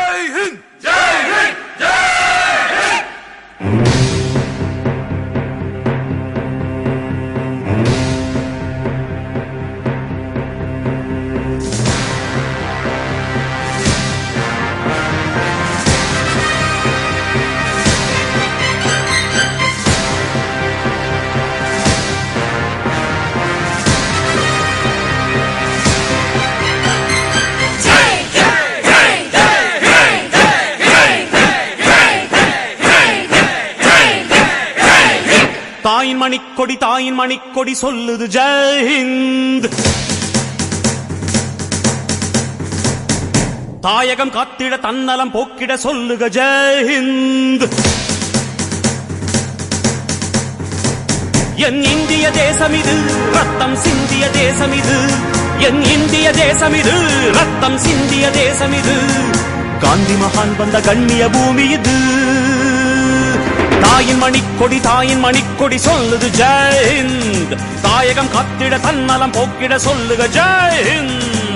ஜெய் ஹிந்த் ஜெய் ஹிந்த் ஜெய் ஹிந்த். தாயின் மணிக்கொடி தாயின் மணிக்கொடி சொல்லுது ஜெய் ஹிந்த். தாயகம் காத்திட தன்னலம் போக்கிட சொல்லுக ஜெய் ஹிந்த். என் இந்திய தேசம் இது ரத்தம் சிந்திய தேசம் இது. என் இந்திய தேசம் இது ரத்தம் சிந்திய தேசம் இது. காந்தி மகான் வந்த கண்ணிய பூமி இது. தாயின் மணிக்கொடி சொல்லுது ஜெய் ஹிந்த். தாயகம் காத்திட தன்னலம் போக்கிட சொல்லுக ஜெய் ஹிந்த்.